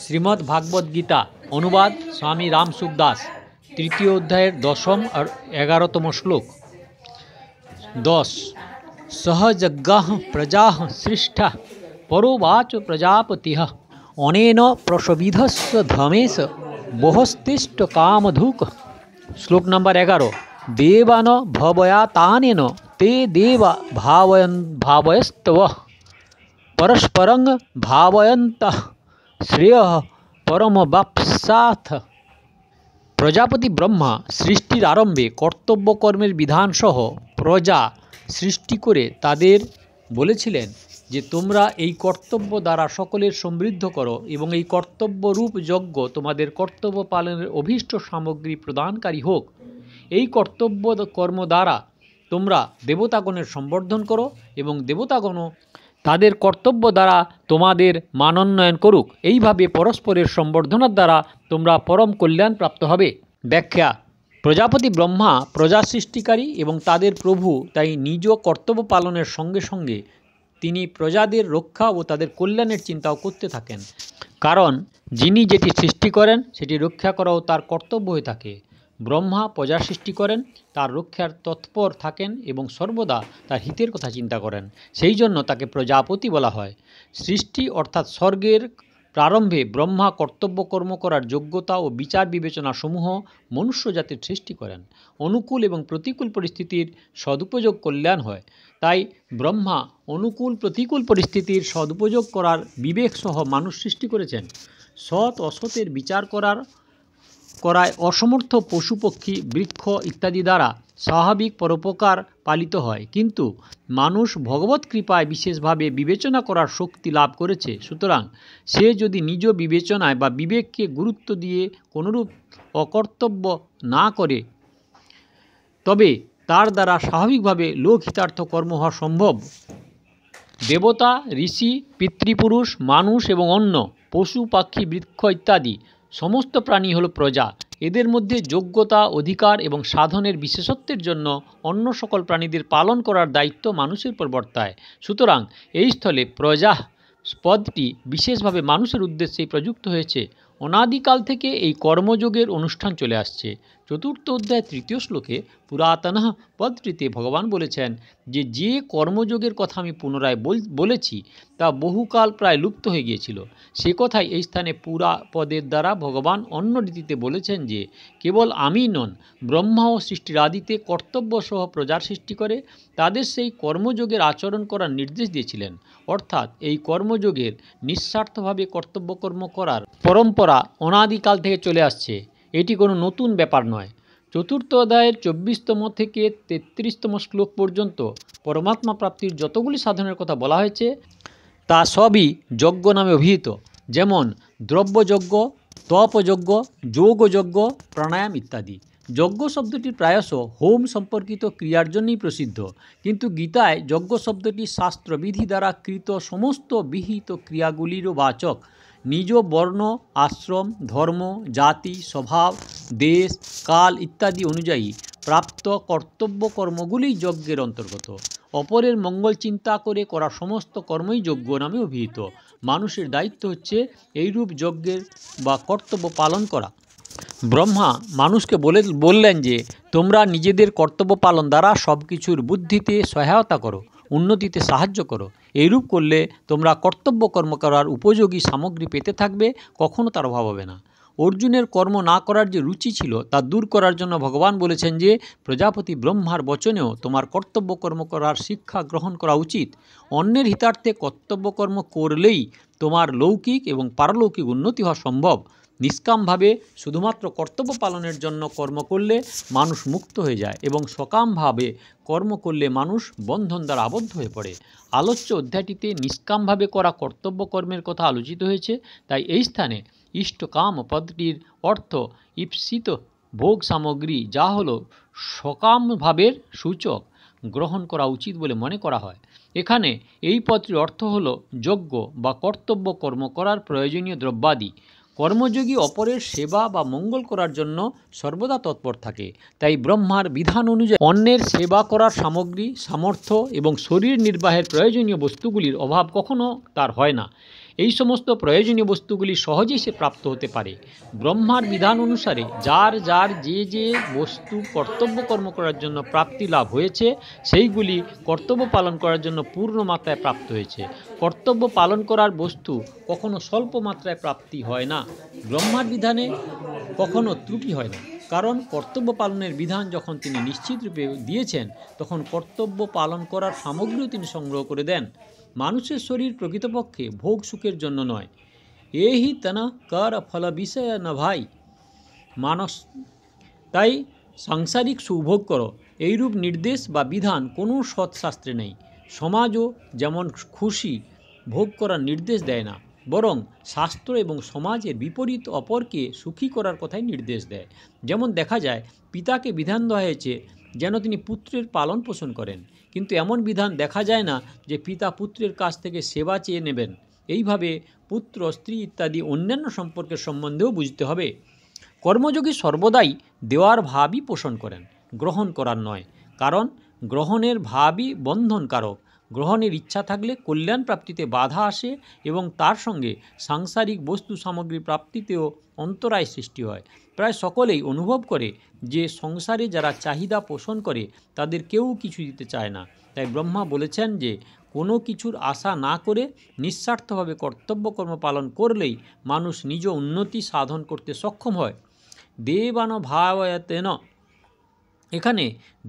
শ্রীমদ্ ভাগবত গীতা অনুবাদ স্বামী রামসুখ দাস। তৃতীয় অধ্যায়ের 10ম আর 11তম শ্লোক। 10 সহযজ্ঞ প্রজা সৃষ্টা পরোবাচ প্রজাপতি অনেন প্রসবিধস্য ধমেশ বহস্তিষ্ঠ কামধুক। শ্লোক নম্বর 11। দেবান ভবয়াতানেন তে দেবা ভাবয়স্তব পরস্পরং ভাবয়ন্তঃ শ্রেয় পরমবাপ্সাথ। প্রজাপতি ব্রহ্মা সৃষ্টির আরম্ভে কর্তব্য কর্মের বিধানসহ প্রজা সৃষ্টি করে তাদের বলেছিলেন যে তোমরা এই কর্তব্য দ্বারা সকলের সমৃদ্ধ করো এবং এই কর্তব্যরূপ যজ্ঞ তোমাদের কর্তব্য পালনের অভীষ্ট সামগ্রী প্রদানকারী হোক। এই কর্তব্য কর্ম দ্বারা তোমরা দেবতাগণের সম্বর্ধন করো এবং দেবতাগণ তাদের কর্তব্য দ্বারা তোমাদের মানোন্নয়ন করুক। এইভাবে পরস্পরের সম্বর্ধনার দ্বারা তোমরা পরম কল্যাণ প্রাপ্ত হবে। ব্যাখ্যা: প্রজাপতি ব্রহ্মা প্রজা সৃষ্টিকারী এবং তাদের প্রভু, তাই নিজ কর্তব্য পালনের সঙ্গে সঙ্গে তিনি প্রজাদের রক্ষা ও তাদের কল্যাণের চিন্তাও করতে থাকেন, কারণ যিনি যেটি সৃষ্টি করেন সেটি রক্ষা করাও তার কর্তব্য হয়ে থাকে। ব্রহ্মা প্রজা সৃষ্টি করেন, তার রক্ষার তৎপর থাকেন এবং সর্বদা তার হিতের কথা চিন্তা করেন, সেই জন্য তাকে প্রজাপতি বলা হয়। সৃষ্টি অর্থাৎ স্বর্গের প্রারম্ভে ব্রহ্মা কর্তব্য কর্ম করার যোগ্যতা ও বিচার বিবেচনা সমূহ মনুষ্য জাতির সৃষ্টি করেন। অনুকূল এবং প্রতিকূল পরিস্থিতির সদুপযোগ কল্যাণ হয়, তাই ব্রহ্মা অনুকূল প্রতিকূল পরিস্থিতির সদুপযোগ করার বিবেক সহ মানুষ সৃষ্টি করেছেন। সৎ অসতের বিচার করায় অসমর্থ পশু পক্ষী বৃক্ষ ইত্যাদি দ্বারা স্বাভাবিক পরোপকার পালিত হয়, কিন্তু মানুষ ভগবৎ কৃপায় বিশেষভাবে বিবেচনা করার শক্তি লাভ করেছে। সুতরাং সে যদি নিজ বিবেচনায় বা বিবেককে গুরুত্ব দিয়ে কোনরূপ অকর্তব্য না করে, তবে তার দ্বারা স্বাভাবিকভাবে লোকহিতার্থ কর্ম হওয়া সম্ভব। দেবতা, ঋষি, পিতৃপুরুষ, মানুষ এবং অন্য পশু পাখি বৃক্ষ ইত্যাদি সমস্ত প্রাণী হল প্রজা। এদের মধ্যে যোগ্যতা, অধিকার এবং সাধনের বিশেষত্বের জন্য অন্য সকল প্রাণীদের পালন করার দায়িত্ব মানুষের উপর বর্তায়। সুতরাং এই স্থলে প্রজা পদটি বিশেষভাবে মানুষের উদ্দেশ্যেই প্রযুক্ত হয়েছে। অনাদিকাল থেকে এই কর্মযোগের অনুষ্ঠান চলে আসছে। চতুর্থ অধ্যায় 3য় শ্লোকে পুরাতনঃ পদটিতে ভগবান বলেছেন যে কর্মযোগের কথা আমি পুনরায় বলেছি তা বহুকাল প্রায় লুপ্ত হয়ে গিয়েছিল। সে কথাই এই স্থানে পুরা পদের দ্বারা ভগবান অন্য রীতিতে বলেছেন যে কেবল আমি নন, ব্রহ্মাও সৃষ্টির আদিতে কর্তব্য সহ প্রজার সৃষ্টি করে তাদের সেই কর্মযোগের আচরণ করার নির্দেশ দিয়েছিলেন। অর্থাৎ এই কর্মযোগের নিঃস্বার্থভাবে কর্তব্য কর্ম করার পরম্পরা অনাদিকাল থেকে চলে আসছে। এটি কোনো নতুন ব্যাপার নয়। চতুর্থ অধ্যায়ের 24তম থেকে 33তম শ্লোক পর্যন্ত পরমাত্মা প্রাপ্তির যতগুলি সাধনের কথা বলা হয়েছে তা সবই যজ্ঞ নামে অভিহিত, যেমন দ্রব্যযজ্ঞ, তপযজ্ঞ, যোগযজ্ঞ, প্রাণায়াম ইত্যাদি। যজ্ঞ শব্দটি প্রায়শ হোম সম্পর্কিত ক্রিয়ার জন্যই প্রসিদ্ধ, কিন্তু গীতায় যজ্ঞ শব্দটি শাস্ত্রবিধি দ্বারা কৃত সমস্ত বিহিত ক্রিয়াগুলিরও বাচক। নিজ বর্ণ, আশ্রম, ধর্ম, জাতি, স্বভাব, দেশ, কাল ইত্যাদি অনুযায়ী প্রাপ্ত কর্তব্য কর্মগুলিই যজ্ঞের অন্তর্গত। অপরের মঙ্গল চিন্তা করে করা সমস্ত কর্মই যজ্ঞ নামে অভিহিত। মানুষের দায়িত্ব হচ্ছে এইরূপ যজ্ঞের বা কর্তব্য পালন করা। ব্রহ্মা মানুষকে বললেন যে তোমরা নিজেদের কর্তব্য পালন দ্বারা সব কিছুর বুদ্ধিতে সহায়তা করো, উন্নতিতে সাহায্য করো। এইরূপ করলে তোমরা কর্তব্য কর্ম করার উপযোগী সামগ্রী পেতে থাকবে, কখনো তার অভাব হবে না। অর্জুনের কর্ম না করার যে রুচি ছিল তা দূর করার জন্য ভগবান বলেছেন যে প্রজাপতি ব্রহ্মার বচনেও তোমার কর্তব্য কর্ম করার শিক্ষা গ্রহণ করা উচিত। অন্যের হিতার্থে কর্তব্য কর্ম করলেই তোমার লৌকিক এবং পারলৌকিক উন্নতি হওয়া সম্ভব। নিষ্কামভাবে শুধুমাত্র কর্তব্য পালনের জন্য কর্ম করলে মানুষ মুক্ত হয়ে যায় এবং সকামভাবে কর্ম করলে মানুষ বন্ধন দ্বারা আবদ্ধ হয়ে পড়ে। আলোচ্য অধ্যায়টিতে নিষ্কামভাবে করা কর্তব্য কর্মের কথা আলোচিত হয়েছে, তাই এই স্থানে ইষ্টকাম পদটির অর্থ ঈপ্সিত ভোগ সামগ্রী, যা হলো সকামভাবের সূচক, গ্রহণ করা উচিত বলে মনে করা হয়। এখানে এই পদটির অর্থ হলো যজ্ঞ বা কর্তব্য কর্ম করার প্রয়োজনীয় দ্রব্যাদি। কর্মযোগী অপরের সেবা বা মঙ্গল করার জন্য সর্বদা তৎপর থাকে, তাই ব্রহ্মার বিধান অনুযায়ী অন্যের সেবা করার সামগ্রী, সামর্থ্য এবং শরীর নির্বাহের প্রয়োজনীয় বস্তুগুলির অভাব কখনো তার হয় না। এই সমস্ত প্রয়োজনীয় বস্তুগুলি সহজেই সে প্রাপ্ত হতে পারে। ব্রহ্মার বিধান অনুসারে যার যার যে যে বস্তু কর্তব্য কর্ম করার জন্য প্রাপ্তি লাভ হয়েছে সেইগুলি কর্তব্য পালন করার জন্য পূর্ণ মাত্রায় প্রাপ্ত হয়েছে। কর্তব্য পালন করার বস্তু কখনো স্বল্প মাত্রায় প্রাপ্তি হয় না। ব্রহ্মার বিধানে কখনো ত্রুটি হয় না, কারণ কর্তব্য পালনের বিধান যখন তিনি নিশ্চিত রূপে দিয়েছেন তখন কর্তব্য পালন করার সামগ্রীও তিনি সংগ্রহ করে দেন। মানুষের শরীর প্রকৃতপক্ষে ভোগ সুখের জন্য নয়। এই তনা কর ফল বিষয় না ভাই মানস, তাই সাংসারিক সুভোগ করো এইরূপ নির্দেশ বা বিধান কোনো সৎশাস্ত্রে নেই। সমাজও যেমন খুশি ভোগ করার নির্দেশ দেয় না, বরং শাস্ত্র এবং সমাজের বিপরীত অপরকে সুখী করার কথাই নির্দেশ দেয়। যেমন দেখা যায় পিতাকে বিধান দেওয়া হয়েছে যেন তিনি পুত্রের পালন পোষণ করেন, কিন্তু এমন বিধান দেখা যায় না যে পিতা পুত্রের কাছ থেকে সেবা চেয়ে নেবেন। এইভাবে পুত্র স্ত্রী ইত্যাদি অন্যান্য সম্পর্কের সম্বন্ধেও বুঝতে হবে। কর্মযোগী সর্বদাই দেওয়ার ভাবই পোষণ করেন, গ্রহণ করার নয়, কারণ গ্রহণের ভাবই বন্ধনকারক। গ্রহণের ইচ্ছা থাকলে কল্যাণ প্রাপ্তিতে বাধা আসে এবং তার সঙ্গে সাংসারিক বস্তু সামগ্রী প্রাপ্তিতেও অন্তরায় সৃষ্টি হয়। প্রায় সকলেই অনুভব করে যে সংসারে যারা চাহিদা পোষণ করে তাদের কেউ কিছু দিতে চায় না। তাই ব্রহ্মা বলেছেন যে কোনো কিছুর আশা না করে নিঃস্বার্থভাবে কর্তব্যকর্ম পালন করলেই মানুষ নিজ উন্নতি সাধন করতে সক্ষম হয়। দেবান ভাবায়তেন, এখানে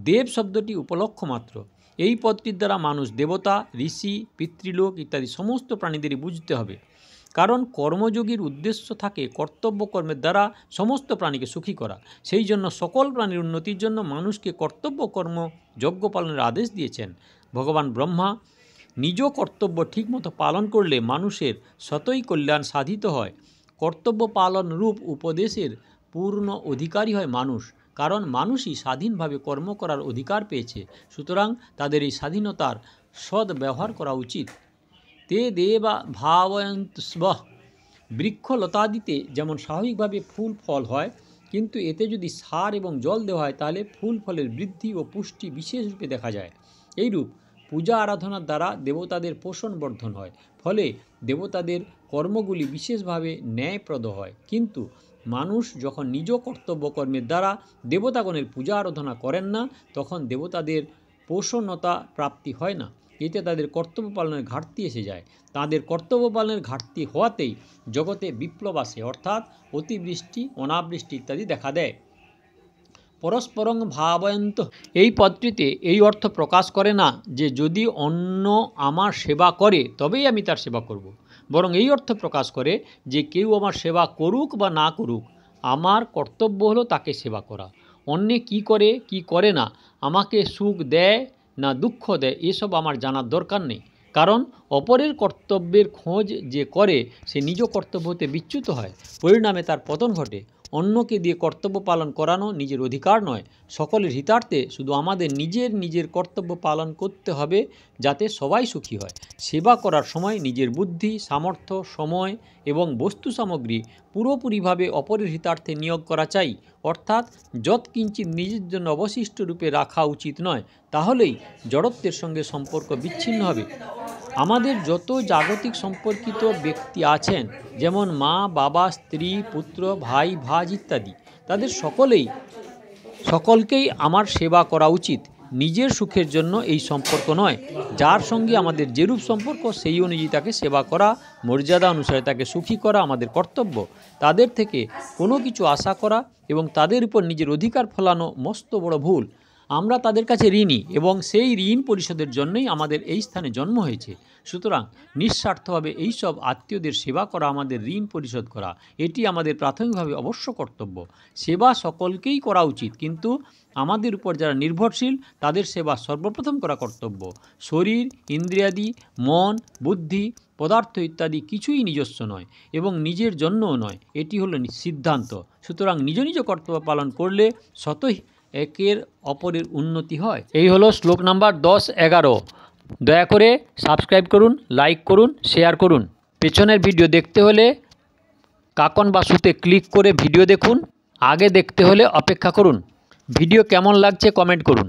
দেব শব্দটি উপলক্ষ মাত্র। এই পদটির দ্বারা মানুষ দেবতা, ঋষি, পিতৃলোক ইত্যাদি সমস্ত প্রাণীদেরই বুঝতে হবে, কারণ কর্মযোগীর উদ্দেশ্য থাকে কর্তব্য কর্মের দ্বারা সমস্ত প্রাণীকে সুখী করা। সেই জন্য সকল প্রাণীর উন্নতির জন্য মানুষকে কর্তব্য কর্ম যজ্ঞ পালনের আদেশ দিয়েছেন। ভগবান ব্রহ্মা নিজ কর্তব্য ঠিকমতো পালন করলে মানুষের স্বতই কল্যাণ সাধিত হয়। কর্তব্য পালন রূপ উপদেশের পূর্ণ অধিকারী হয় মানুষ, কারণ মানুষই স্বাধীনভাবে কর্ম করার অধিকার পেয়েছে। সুতরাং তাদের এই স্বাধীনতার সদ্ব্যবহার করা উচিত। তে দেবা ভাবয়ন্ত স্ব, বৃক্ষলতাদিতে যেমন স্বাভাবিকভাবে ফুল ফল হয়, কিন্তু এতে যদি সার এবং জল দেওয়া হয় তাহলে ফুল ফলের বৃদ্ধি ও পুষ্টি বিশেষ রূপে দেখা যায়। এইরূপ পূজা আরাধনার দ্বারা দেবতাদের পোষণ বর্ধন হয়, ফলে দেবতাদের কর্মগুলি বিশেষভাবে ন্যায়প্রদ হয়। কিন্তু মানুষ যখন নিজ কর্তব্য কর্মের দ্বারা দেবতাগণের পূজা আরাধনা করেন না, তখন দেবতাদের পোষণতা প্রাপ্তি হয় না। এতে তাদের কর্তব্য পালনের ঘাটতি এসে যায়। তাদের কর্তব্য পালনের ঘাটতি হওয়াতেই জগতে বিপ্লব আসে, অর্থাৎ অতিবৃষ্টি, অনাবৃষ্টি ইত্যাদি দেখা দেয়। পরস্পরং ভাবয়ন্ত, এই পদটিতে এই অর্থ প্রকাশ করে না যে যদি অন্য আমার সেবা করে তবেই আমি তার সেবা করব, বরং এই অর্থ প্রকাশ করে যে কেউ আমার সেবা করুক বা না করুক, আমার কর্তব্য হলো তাকে সেবা করা। অন্যে কি করে কি করে না, আমাকে সুখ দেয় না দুঃখ দেয়, এসব আমার জানার দরকার নেই, কারণ অপরের কর্তব্যের খোঁজ যে করে সে নিজ কর্তব্য হতে বিচ্যুত হয়, পরিণামে তার পতন ঘটে। অন্যকে দিয়ে কর্তব্য পালন করানো নিজের অধিকার নয়। সকলের হিতার্থে শুধু আমাদের নিজের কর্তব্য পালন করতে হবে, যাতে সবাই সুখী হয়। সেবা করার সময় নিজের বুদ্ধি, সামর্থ্য, সময় এবং বস্তু সামগ্রী পুরোপুরিভাবে অপরের হিতার্থে নিয়োগ করা চাই, অর্থাৎ যৎকিঞ্চিৎ নিজের জন্য অবশিষ্ট রূপে রাখা উচিত নয়, তাহলেই জড়ত্বের সঙ্গে সম্পর্ক বিচ্ছিন্ন হবে। আমাদের যত জাগতিক সম্পর্কিত ব্যক্তি আছেন, যেমন মা, বাবা, স্ত্রী, পুত্র, ভাই, ভাজ ইত্যাদি, তাদের সকলকেই আমার সেবা করা উচিত। নিজের সুখের জন্য এই সম্পর্ক নয়। যার সঙ্গে আমাদের যেরূপ সম্পর্ক সেই অনুযায়ী তাকে সেবা করা, মর্যাদা অনুসারে তাকে সুখী করা আমাদের কর্তব্য। তাদের থেকে কোনো কিছু আশা করা এবং তাদের উপর নিজের অধিকার ফলানো মস্ত বড় ভুল। আমরা তাদের কাছে ঋণী এবং সেই ঋণ পরিশোধের জন্যই আমাদের এই স্থানে জন্ম হয়েছে। সুতরাং নিঃস্বার্থভাবে এইসব আত্মীয়দের সেবা করা আমাদের ঋণ পরিশোধ করা, এটি আমাদের প্রাথমিকভাবে অবশ্য কর্তব্য। সেবা সকলকেই করা উচিত, কিন্তু আমাদের উপর যারা নির্ভরশীল তাদের সেবা সর্বপ্রথম করা কর্তব্য। শরীর, ইন্দ্রিয়াদি, মন, বুদ্ধি, পদার্থ ইত্যাদি কিছুই নিজস্ব নয় এবং নিজের জন্যও নয়, এটি হলো সিদ্ধান্ত। সুতরাং নিজ নিজ কর্তব্য পালন করলে স্বতই একের অপরের উন্নতি হয়। এই হলো শ্লোক নাম্বার 10-11। দয়া করে সাবস্ক্রাইব করুন, লাইক করুন, শেয়ার করুন। পেছনের ভিডিও দেখতে হলে কাকন বাসুতে ক্লিক করে ভিডিও দেখুন, আগে দেখতে হলে অপেক্ষা করুন। ভিডিও কেমন লাগছে কমেন্ট করুন।